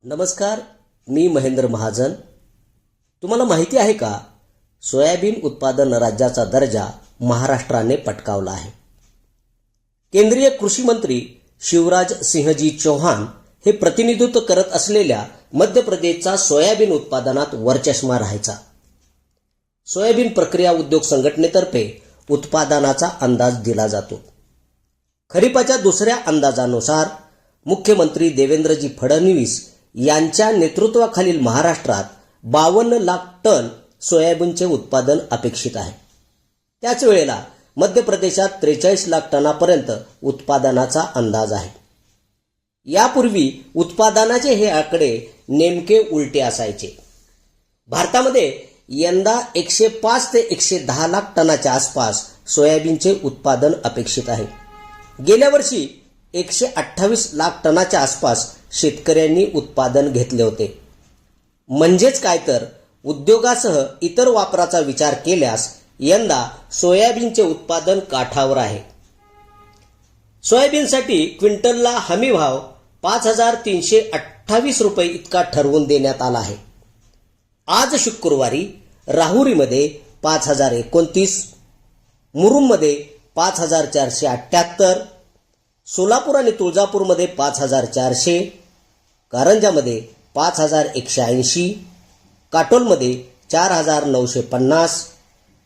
नमस्कार, मी महेंद्र महाजन. तुम्हाला माहिती आहे का, सोयाबीन उत्पादन राज्याचा दर्जा महाराष्ट्राने पटकावला आहे. केंद्रीय कृषी मंत्री शिवराज सिंहजी चौहान हे प्रतिनिधित्व करत असलेल्या मध्य प्रदेशचा सोयाबीन उत्पादनात वरचष्मा राहायचा. सोयाबीन प्रक्रिया उद्योग संघटनेतर्फे उत्पादनाचा अंदाज दिला जातो. खरीपाच्या दुसऱ्या अंदाजानुसार मुख्यमंत्री देवेंद्रजी फडणवीस यांच्या नेतृत्वाखालील महाराष्ट्रात 52 लाख टन सोयाबीनचे उत्पादन अपेक्षित आहे. त्याच वेळेला मध्य प्रदेशात 43 लाख टनापर्यंत उत्पादनाचा अंदाज आहे. यापूर्वी उत्पादनाचे हे आकडे नेमके उलटे असायचे. भारतामध्ये यंदा 105 ते 110 लाख टनाच्या आसपास सोयाबीनचे उत्पादन अपेक्षित आहे. गेल्या वर्षी 128 लाख टनाच्या आसपास शेतकऱ्यांनी उत्पादन घेतले होते. म्हणजेच काय तर उद्योगासह इतर वापराचा विचार केल्यास यंदा सोयाबीनचे उत्पादन काठावर आहे. सोयाबीनसाठी क्विंटलला हमी भाव 5,328 रुपये इतका ठरवून देण्यात आला आहे. आज शुक्रवारी राहुरीमध्ये 5,029, मुरुममध्ये 5,478, सोलापूर आणि तुळजापूरमध्ये 5,400, कारंजामध्ये 5,180, काटोलमध्ये 4,950,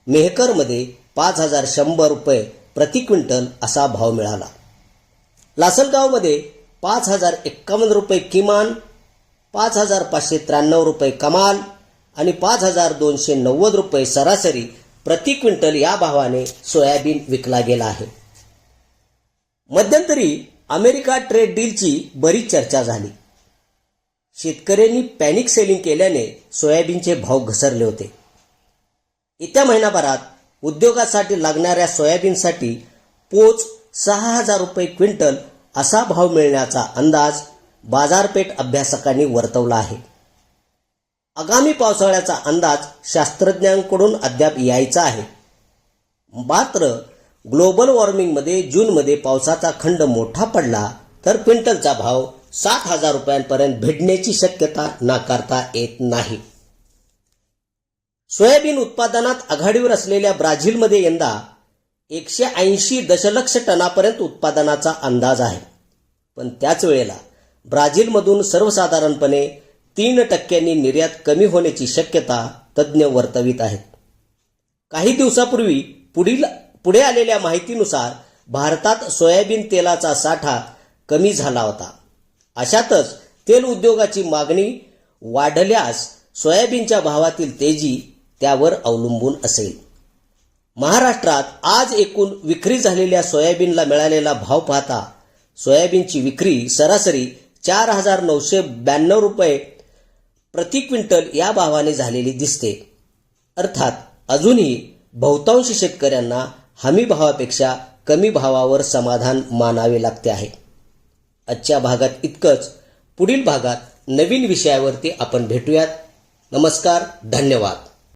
मेहकरमध्ये 5,100 रुपये प्रति क्विंटल असा भाव मिळाला. लासलगावमध्ये 5,051 रुपये किमान, 5,593 रुपये कमाल आणि 5,290 रुपये सरासरी प्रति क्विंटल या भावाने सोयाबीन विकला गेला आहे. मध्यंतरी अमेरिका ट्रेड डीलची बरीच चर्चा झाली. शेतकऱ्यांनी पॅनिक सेलिंग केल्याने सोयाबीनचे भाव घसरले होते. येत्या महिनाभरात उद्योगासाठी लागणाऱ्या सोयाबीनसाठी पोच 6,000 रुपये क्विंटल असा भाव मिळण्याचा अंदाज बाजारपेठ अभ्यासकांनी वर्तवला आहे. आगामी पावसाळ्याचा अंदाज शास्त्रज्ञांकडून अद्याप यायचा आहे. मात्र ग्लोबल वॉर्मिंगमध्ये जूनमध्ये पावसाचा खंड मोठा पडला तर क्विंटलचा भाव 7,000 रुपयांपर्यंत भेटण्याची शक्यता नाकारता येत नाही. सोयाबीन उत्पादनात आघाडीवर असलेल्या ब्राझीलमध्ये यंदा 180 दशलक्ष टनापर्यंत उत्पादनाचा अंदाज आहे. पण त्याच वेळेला ब्राझीलमधून सर्वसाधारणपणे 3% निर्यात कमी होण्याची शक्यता तज्ज्ञ वर्तवित आहेत. काही दिवसापूर्वी पुढे आलेल्या माहितीनुसार भारतात सोयाबीन तेलाचा साठा कमी झाला होता. अशातच तेल उद्योगाची मागणी वाढल्यास सोयाबीनच्या भावातील तेजी त्यावर अवलंबून असेल. महाराष्ट्रात आज एकूण विक्री झालेल्या सोयाबीनला मिळालेला भाव पाहता सोयाबीनची विक्री सरासरी 4,992 रुपये प्रति क्विंटल या भावाने झालेली दिसते. अर्थात अजूनही बहुतांश शेतकऱ्यांना हमी भावापेक्षा कमी भावावर समाधान मानावे लागते आहे. आजच्या भागात इतकंच. पुढील भागात नवीन विषयावरती आपण भेटूयात. नमस्कार, धन्यवाद.